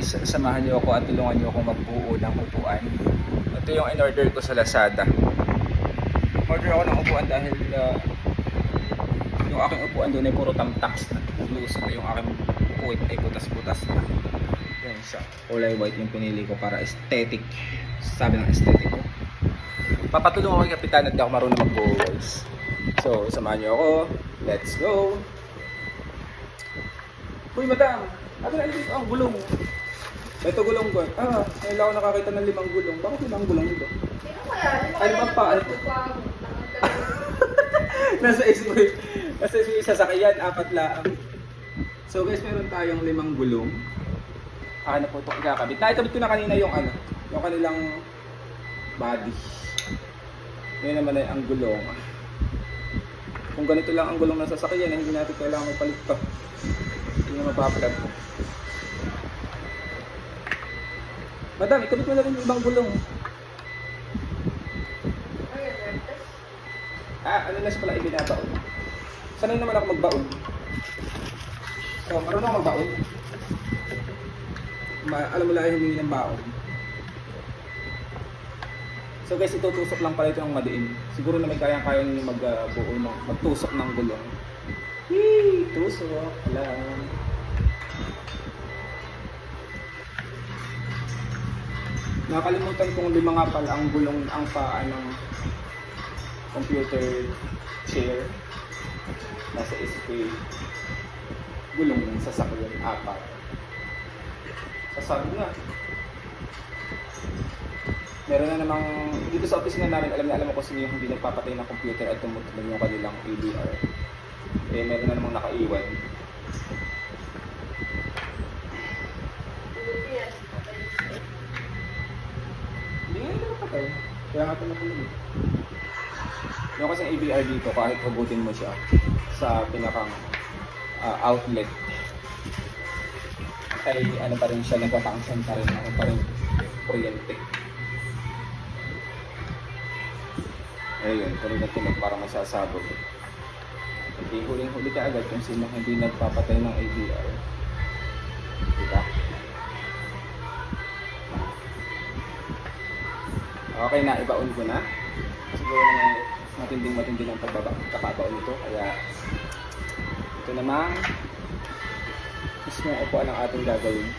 guys, samahan niyo ako at tulungan niyo ako magbuo ng upuan. Ito yung in-order ko sa Lazada. Order ako ng upuan dahil yung aking upuan doon ay puro tamtaks na. Nagluso na yung aking upuan ay butas-butas na. Yan siya. Kulay white yung pinili ko para aesthetic. Sabi ng aesthetic ko. Papatulong ako kay Kapitan at di ako marunong magbuo guys. So, samahan niyo ako. Let's go! Uy, madam! Ano na ito? Ang gulong. Ito gulong ko. Ngayon ako nakakita ng 5 gulong. Bakit 5 gulong dito? Sino kaya? Ay, naman pa. Ano? Nasa isip mo. Nasa isip mo yung sasakyan. 4 lang. So guys, meron tayong 5 gulong. Akin na po ito ikakabit. Nakikabit ko na kanina yung ano. Yung kanilang body. Ngayon naman ay ang gulong. Kung ganito lang ang gulong ng sasakyan, hindi natin kailangan ipalit pa. Hindi na mapapalag ko. Madam, ikabit mo na rin yung ibang gulong. Ano na siya pala ibinabaon? Sanay naman ako magbaon. So, marunong ako magbaon. Alam mo lang humingi ng baon. So guys, itutusok lang pala ito ng madiin. Siguro na may kayang-kayang magtusok ng gulong. Yee! Tusok lang. Nakalimutan kong 5 nga pala ang gulong ang paa ng computer chair. Nasa SP. Gulong ng sasakyan, 4. Sasabi na. Meron na namang, dito sa office na namin, alam ko sino yung hindi nagpapatay ng computer at tumutulong yung kanilang ADR. Eh, meron na namang nakaiwan. Hindi nga ito napatay. Kaya nga ito natulog. Yung kasi ABR dito, kahit hugutin mo siya sa pinakang outlet, ay ano pa rin siya, nagpapangsyon pa rin, ano pa rin kuryente. Ayun, tuloy na tunog para masasabog. Hindi huling-huli ka agad kung sino hindi nagpapatay ng ABR. Diba? Okay na, ibaon ko na. Siguro na matinding ang pagkakabaon nito. Kaya ito namang mismo upuan ang ating gagawin.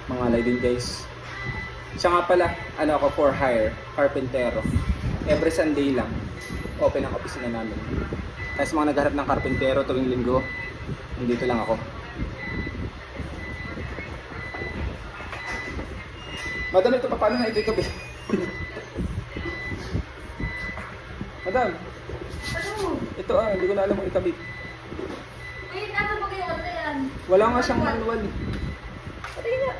Mangalay din guys. Siya nga pala, ano ako, for hire, carpentero. Every Sunday lang, open ang opisina namin. Kaya sa mga nagharap ng carpentero tuwing linggo, nandito lang ako. Madam, ito pa, paano na ito ikabit? Madam, Ano? ito hindi ko na alam kung ikabit. Wait, ano ba kayo? Ano yan? Wala nga siyang manual. Pati nga.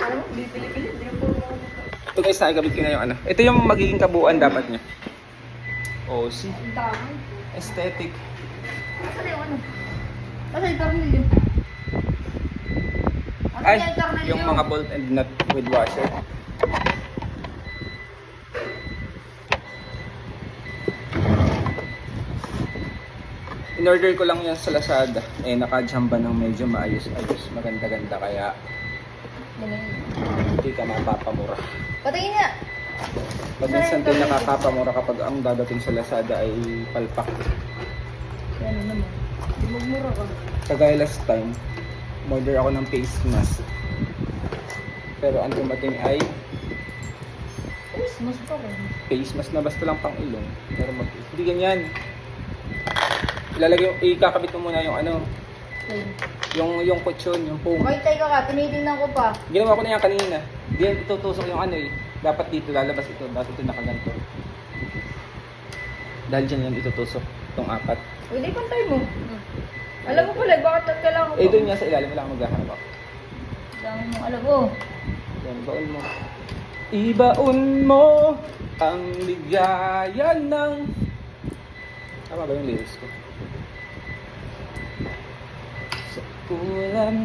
Ano? Bibili-bili. Hindi po. Ito guys, nakikabit ko na yung ano. Ito yung magiging kabuuan dapat niya. Oh, see? Ang dami. Aesthetic. Ano yung ano? Ano yung tornilyo? Ay, yung mga bolt and nut with washer. In-order ko lang yan sa Lazada. Eh, naka-jamba ng medyo maayos-ayos. Maganda-ganda kaya hindi ka mapapamura. Patayin nga. Pag minsan din nakakapamura kapag ang dadating sa Lazada ay palpak. Ano naman? Magmura ka. Kagaya last time, order ako ng face mask. Pero ang dumating ay Mas pa rin. face mask na basta lang pang ilong. Pero hindi ganyan. Ilalagay, ikakabit mo muna yung ano, yung kutsyon, yung foam. Okay, tayo ka. Tinitingnan ko pa. Ginawa ko na yan kanina. Diyan itutusok yung ano eh. Dapat dito lalabas ito. Dapat ito nakaganto. Dahil dyan yan itutusok itong 4. Hindi, pantay mo. Alam mo pala, bakit kailangan ko? Eh doon nga sa ilalim wala akong maghahanap ako. Dami mo, alam mo. Yan, baon mo. Ibaon mo ang ligaya ng... Tama ba yung lyrics ko? Sa ulan.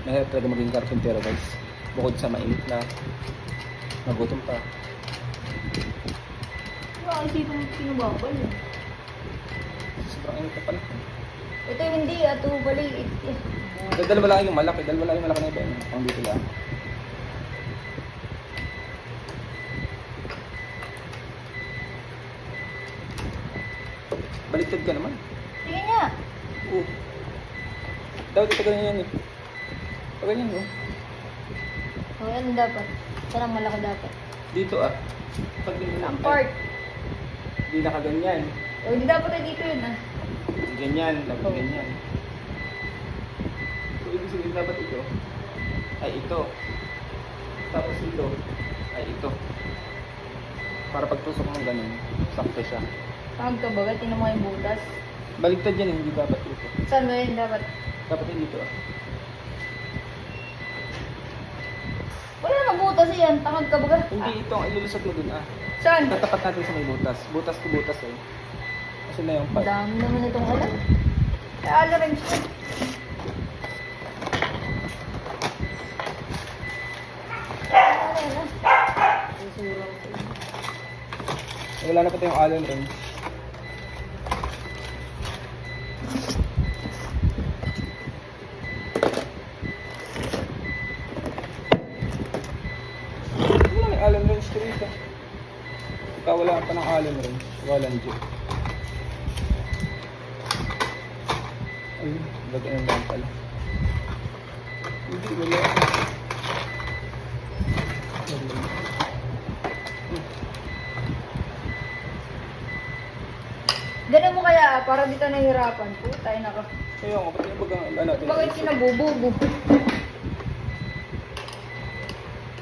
Mahirap talaga maging karpentero guys. Bukod sa mainit na nagutom pa. isipan mo sinubabal eh. Sobrang init na pala. Ito hindi, ato bali. Dalawa lang yung malaki. Dalawa lang yung malaki na iba. Ang dito lang. Baliktad ka naman. Tingnan niya. Oo. Dapat ito ganyan yan eh. Pag ganyan no? O, ano dapat? Saan ang malaki dapat? Dito ah. Pag ganyan Ang part. Hindi nakaganyan. O, hindi dapat ay dito yun ah. Ganyan. Dapat ganyan. So, ibig sabihin dapat ito ay ito. Tapos ito ay ito. Para pagtusok ng ganun, sakto siya. Pag ka baga, tingnan mo yung butas. Baligtad yan, hindi dapat ito. Saan ba yun dapat? Dapat yun dito ah. Wala namang butas yan. Tangag ka baga. Hindi ito ang ilulusot mo dun ah. Saan? Tatapat natin sa may butas. Butas to butas eh. Kasi na yung Ang part. dami naman itong alam. Kaya alam rin siya. Wala na pa tayong allen wrench. Wala may allen wrench ko rito. Ikaw wala pa ng allen wrench. Walang dyan. Ayun, lagyan lang pala. Hindi, wala. Ganun mo kaya, para di ka nahihirapan. Puta, ay naka. Kaya nga, ba't yung bagang ano natin? Bakit kinabububo?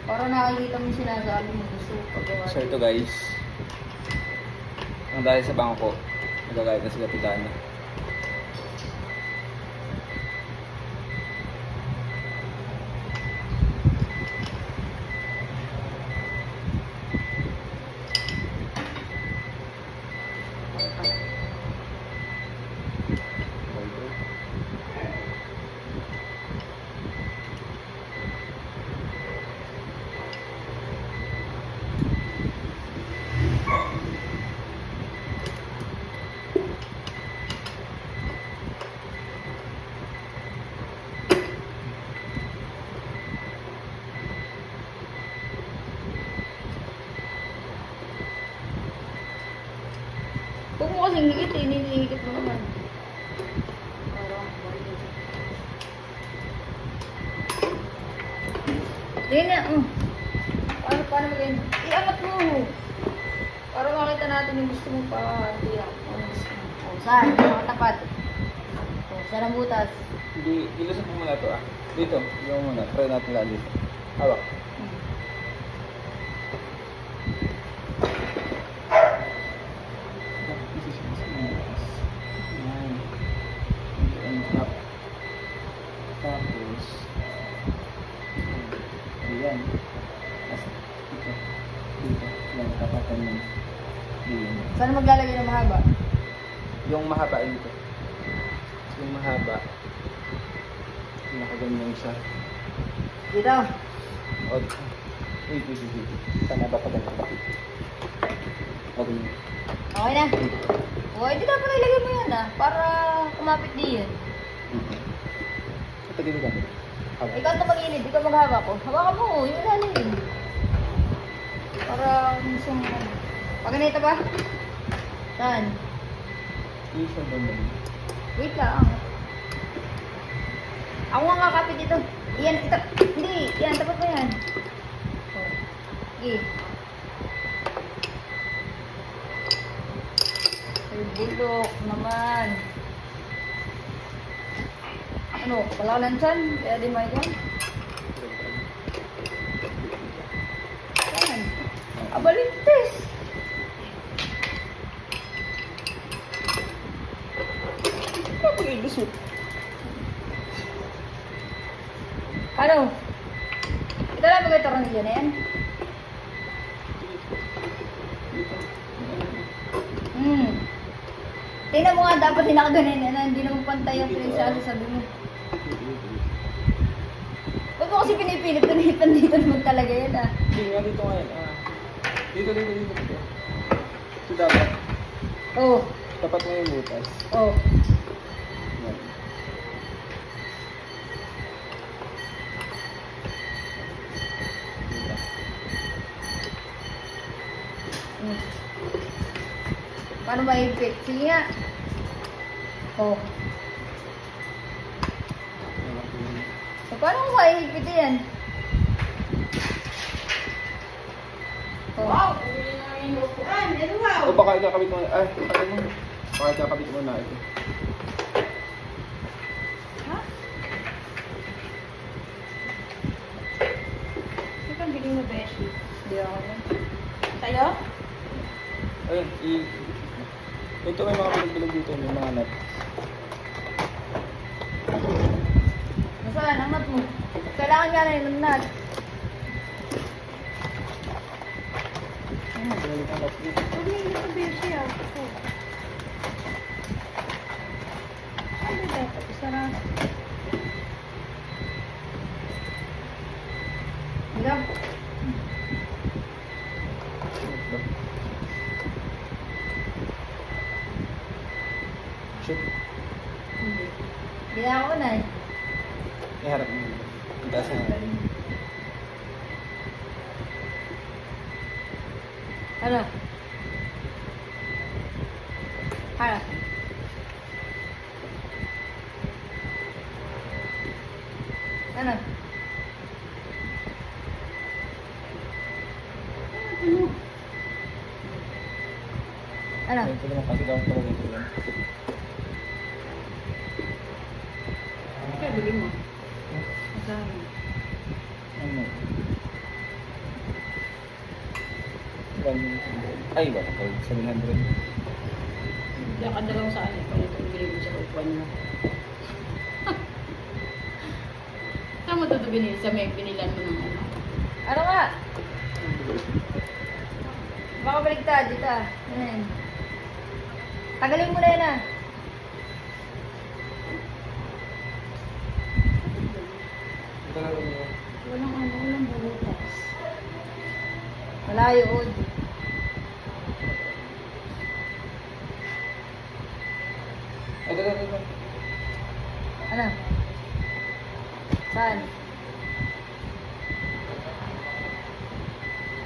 Para nakikita mo yung sinasabi mo gusto pagawa. So ito guys, ang dahil sa bangko, nagagayat na si Kapitana. Huwag mo kasing higit eh, hinihigit mo naman. Parang balik. Tingnan na, paano ba ganyan? Iangat mo! Para makita natin yung gusto mong pa-tiyak. Ano gusto mo? O, saan? Nakatapat. O, saan ang butas? Hindi, ilusot mo muna ito ah. Dito, yung muna. Try natin lang dito. Hawak. Tapos, ayan. Tapos, dito. Dito. Yan, tapatan yun. Dito. Saan maglalagay ng mahaba? Yung mahaba ay dito. Yung mahaba. Nakaganyan siya. Dito. O, wait. Sana ba pa ganyan ba? Okay. Okay na. O, hindi dapat ilagay mo yan para kumapit di yan. Ito dito ganyan. Hawak. Ikaw ito mag-inid, ikaw maghawak ko. Hawakan mo, yung ilalim. Para minsan, pag ganito ba? Saan? Hindi siya ganyan. Wait lang. Ako nga kakapit dito. Iyan, ito. Hindi, yan, tapat mo yan. Okay. Ay, bulok naman. Ano, palalansan? Kaya di may kwan? Saan? Abalintes! Ano pag ilusot? Ano? Ito lang bagay tarang dyan na yan? Tingnan mo nga, dapat hinakaganin na hindi naman pantay ang pinagsasabi mo. Ba't mo kasi pinipilit na dito naman talaga yan Hindi nga, dito nga yan. Dito. dapat. Oh. Tapat mo yung butas. Oh. Yan. Diba? Hmm. Paano mahigpit? Sige nga. Oh. So, paano mo mahigpit yan? Oh. Wow! Ano wow? O baka ikakabit mo, ay, ano mo? Baka ikakabit mo na ito. Ha? Ito ang biling mo, Beshi. Hindi ako na. Tayo? Ayun, ito may mga bilog-bilog dito, may mga nut. Nasaan? Ang nut mo. Kailangan nga na yung nut. Binalik ang nut dito. Huwag mo ito, Beshi, ah. Ano dapat? Isa na. Hiram. Shoot. Hindi. Hindi na ako na eh. Iharap mo. Itaas mo. Ano? Ano? Ano? Ano? Ito naman kasi daw talaga ito yan. Ito, biling mo. Magkano? Ano? 100. Ay, 700. Diyan ka na lang sa ano. Kung ito ang biling mo sa upuan mo. Saan mo ito binili? Sa may binilan mo ng ano? Ano nga? Baka baligtad dito ah. Ano yan? Tagalin mo na yan ah. Walang ano, walang burutas. Malayo od. Ito. Ano? Saan?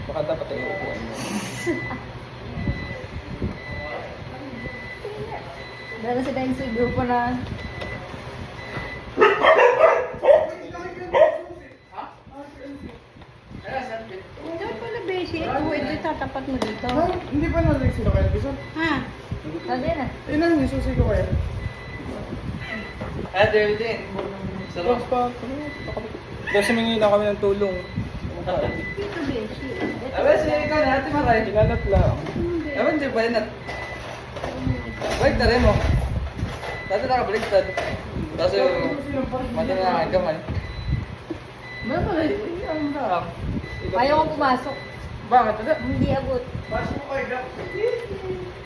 Baka dapat tayo upuan mo. Dahil si Deng sa grupo na. Dapat pala, Beshi. Ito tatapat mo dito. Hindi pa narinig sila kayo, Bison? Ha? Saan din ah? Ilan yung susi ko kaya? Sarap pa. Kasi humingi na kami ng tulong. Dito, Beshi. Abe, sige ka na, ate Maray. Kinanap lang. Abe, hindi ba yun? Balik na rin mo. Dati nakabaliktad. Kasi mata na ang kamay. Maray, ang lang. Ayaw ko pumasok. Bakit? Ate? Hindi abot. Pasok ko kayo, Gap.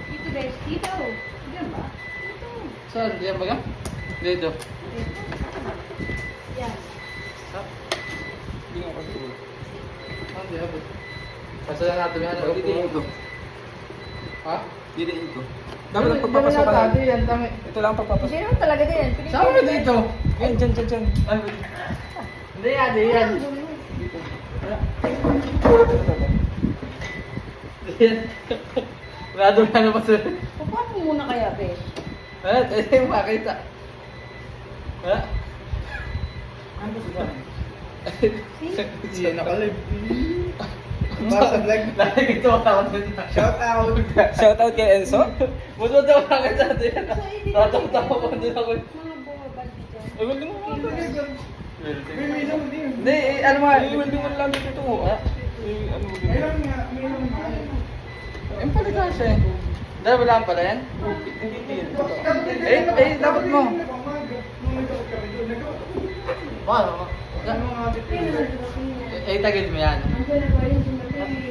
Dito, Beshi. Dito. Diyan ba? Dito. Saan? Diyan ba ka? Dito. Yan. Hindi nga kasi. Hindi, abot. Pasalan natin yan. Didiin ko. Ha? Didiin ko. Dapat ang pagpapasukan Ate, natin. yan tami. Ito lang ang Hindi pagpapasukan. naman talaga din. Saan mo dito? Yan, dyan. Ay, wait. Hindi yan, hindi yan. Dito. Yan. Rado na naman sir. Paano mo muna kaya, Beshi? Ito yung makita. Ha? Ano ba? Hindi nakalive. Basta vlog. Lagi ito ako din. Shout out. Shoutout kay Enzo. Buto daw makita din. Tatang-tawa ko din ako. Mga bumabal dito. Ay, welding mo nga. Hindi, ano mo? Ay, welding mo lang dito ito. Ha? Ano mo dito? Yung pala kasi. Dahil wala pala yan? Hindi. Dapat mo. Paano? Tagid mo yan. Nandiyan na ba yung dumating?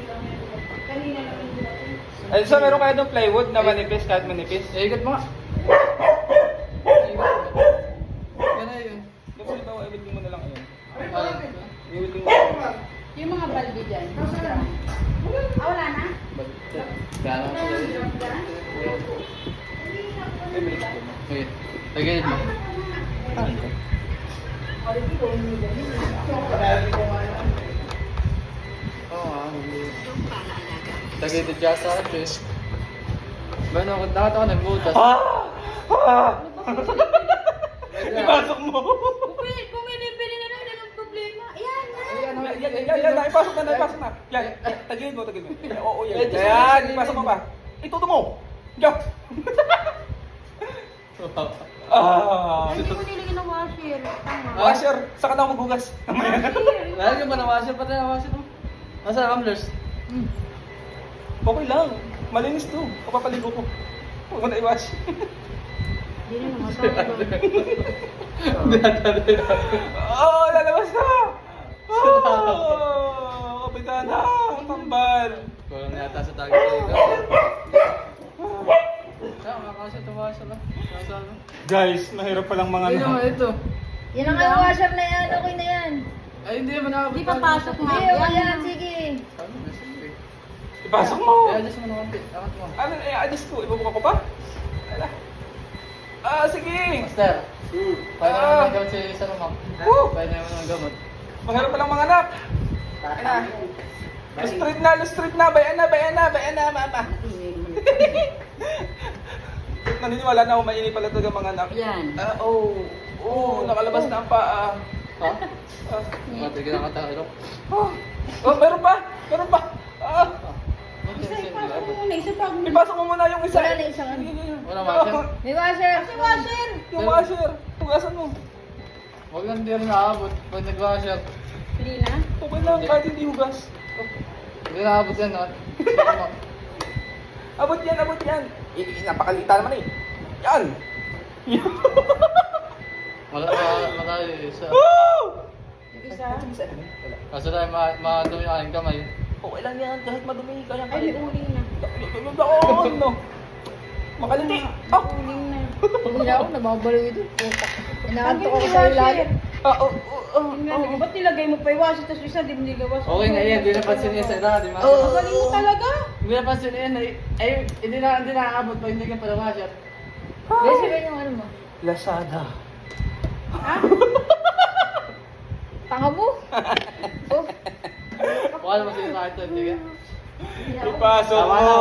Kanina lang yung dumating. Ay, so meron kayo doon plywood na manipis, kahit manipis? Ikot mo nga. Yan na yun. Kasi ito, i-welding mo na lang yun. Alin? I-welding mo na lang. Yung mga balde dyan. Wala na? Gano'n? Ay, may spoon. Okay. Lagyan mo. Oo nga. Lagyan ito dyan sa akin. Bueno, kung dapat ako nagbutas. Ipasok mo! Kung pinipili na lang ng problema. Ayan na. Yan, ipasok na. Yan, tagilid mo. Oo, yan. Yan, ipasok mo pa. Ituto mo! Diyan! Hindi mo nilagyan ng washer. Tama. Washer, saka na ako maghugas. Lalagyan ba na washer? Pati na washer mo. Nasa amblers. Okay lang, malinis to. Kapapaligo ko. Huwag mo na i-wash. Hindi na naman. Oh, lalabas na! Oh, kapitan na! Tambal! Kulang yata sa tagi sa ikaw. Siya, makakasya ito washer lang. Nasa ano? Guys, mahirap palang mga Hindi naman ito. Yan ang ano, washer na yan. Okay na yan. Ay, hindi naman nakabot. Hindi papasok nga. Yan. Yan, sige. Sabi mo, sige. Ipasok mo! Kaya adjust mo naman. Angat mo. Ano, adjust ko. Ibubuka ko pa? Wala. Sige! Master. Paano Ah. naman ng gamot si Salomon? Woo! Paano naman ng gamot? Mahirap palang mga anak. Ayan na. Lustrit na. Bayan na, mama. Naniniwala na ako mainit pala talaga mga anak. Yan. Nakalabas na ang paa. Ha? Pati kinakatahirap. Meron pa! Isa pa. Ipasok mo muna yung isa. Wala na isang ano. Wala washer. May washer. Washer. Yung washer. Tugasan mo. Huwag lang din naabot. Pag nag-washer. Pili na. Okay lang, kahit hindi hugas. Hindi naabot yan, no? Abot yan. Napakalita naman eh. Yan! Wala isa. Woo! Yung isa. Wala. Kaso dahil madumi ang aking kamay. Okay lang yan, kahit madumi. Kaya Ay, may uling na. Doon, no. Makaliti. Uling na. Hindi na ako, nababaliw ito. Inaantok ako Lagyan mo sa yung ilalim. Tingnan, ba't nilagay mo pa yung washer tapos isa di mo nilawas? Okay na yan, hindi napansin niya sa ina, di ba? Galing mo talaga. Hindi napansin niya, ay, hindi nakakabot pag hindi ka pala washer. Besi ba yung ano mo? Lazada. Ha? Tanga mo? Oh. Baka naman sila sa ito, hindi ka? Ipasok Tama mo. na,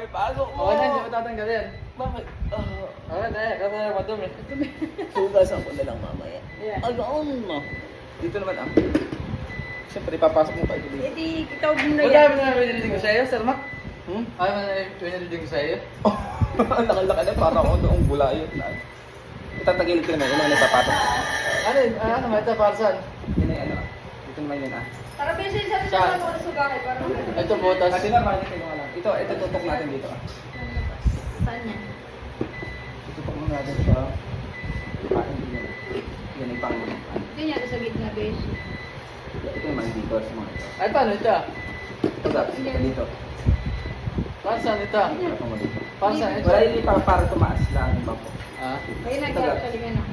Ipasok mo. Okay na, hindi mo tatanggalin. Bakit? Okay na, kasi madumi. Hugasan ko na lang mamaya. Yeah. Agaon mo. Dito naman ah. Siyempre, papasok mo pa ito dito. Eh di, itaw mo na Wala yan. mo na pinilitin ko sa iyo, Sir Mac? Ayaw mo na pinilitin ko sa iyo? Ang laki-laki na, para ako noong bulayot na. Itatagilid ko naman, yun ang nagpapatok. Ano ba ito, para saan? Yun ay ano, dito naman yun ah. Para Besi, sabi Saan? sa mga sugakay. Para Ito, butas. Kasi normal yung tingnan lang. Ito tutok natin dito ah. Saan yan? Tutok mo natin sa hindi yan. Yan ay pang Ganyan sa gitna, besh. ito naman dito sa mga ito. Ay, paano ito? Ito dito. Para saan ito? Ito mo dito. Para saan ito? Wala hindi para tumaas lang yung bako. Ah? Ayun na, kaya talingan na.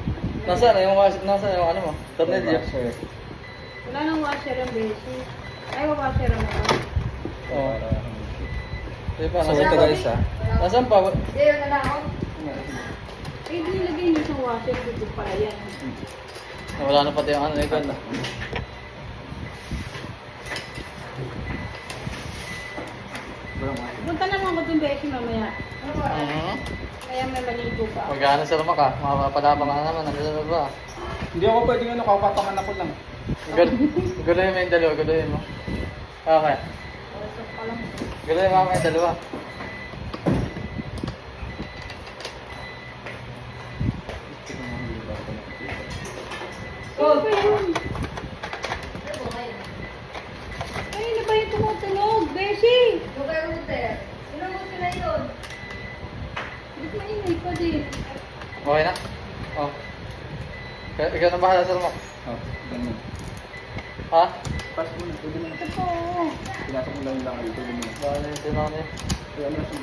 Nasaan na yung nasaan yung ano mo? Tornilyo? Sure. Wala nang washer ang besh. Ay, washer ang meron. Oo. Sige pa, So nasaan ito pa? guys ah. Nasaan pa? Hindi, yun na lang ako. Eh, di nilagay niyo sa washer. Dito pala yan. Wala na pati yung ano ito. Punta naman ko itong besh mamaya. Kaya may maligo pa. Magkano sa Mac ah? Mapapadabang ka naman. Ano sa ba? Hindi ako pwedeng ano, kapapangan ako lang. Guluhin mo yung dalawa, guluhin mo. Okay. Oras pa lang. Guluhin mo ako yung dalawa. Oh, pa yun. Ay, na ba yung tumutunog? Beshi! Lugay router. Ilang router na yun? Ba't maingay pa din? Okay na? Oh. Ikaw na bahala sa Mac. Oh, ganun. Ha? Pasok mo na, pwede mo na. Ito po. Pinasok mo lang yung langal, pwede mo na. Bahala yung sinang niya. Kaya ano na siya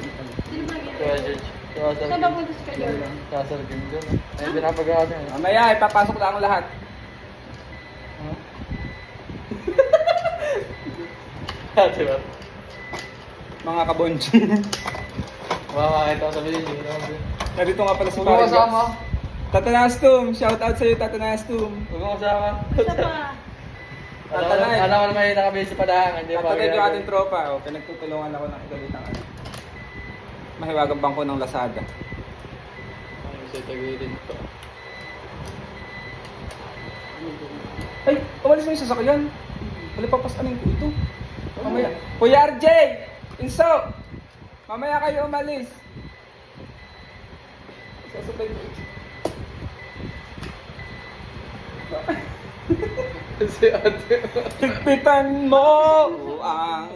Sino ba yun? Kaya George. Kaya Sir Saan ba Kim. punta si Kayor? Kaya Sir Kim dun. Ayun, pinapagawa niya. Mamaya, ipapasok lang ang lahat. Diba? Mga kabonjing. Baka makakita ko sa video. Nandito nga pala si Huwag mo Paring kasama. Jox. Tata Nastum, shout out sa'yo Tata Nastum. Huwag mo kasama. Isa pa. Tatanay. Alam mo naman yung nakabili sa padahangan. Di ba? Tatanay yung ating tropa. O, pinagtutulungan ako ng igalitang ano. Mahiwagang bangko ng Lazada. Sa tagilid ko. Ay, umalis mo yung sasakyan. Wala papasanin ko ito. Mamaya. Kuya RJ! Inso! Mamaya kayo umalis. Sasabay mo ito. Si ate. Higpitan mo ang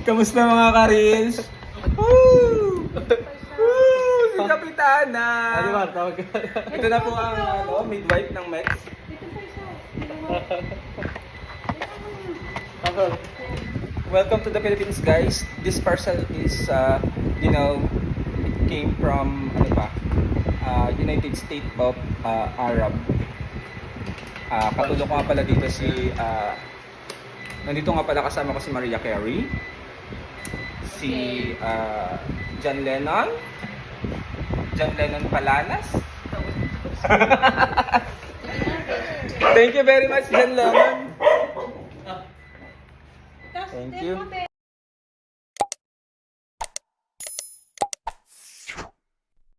Kamusta mga karins? Woo! Woo! Si Kapitana! Ano ba? Tawag ka. Ito na po ang midwife ng Mex. Dito pa isa. Ako. Welcome to the Philippines, guys. This parcel is, came from, United States of Arab. Katulong ko nga pala dito si, nandito nga pala kasama ko si Mariah Carey, si John Lennon Palanas. Thank you very much, John Lennon. Thank you.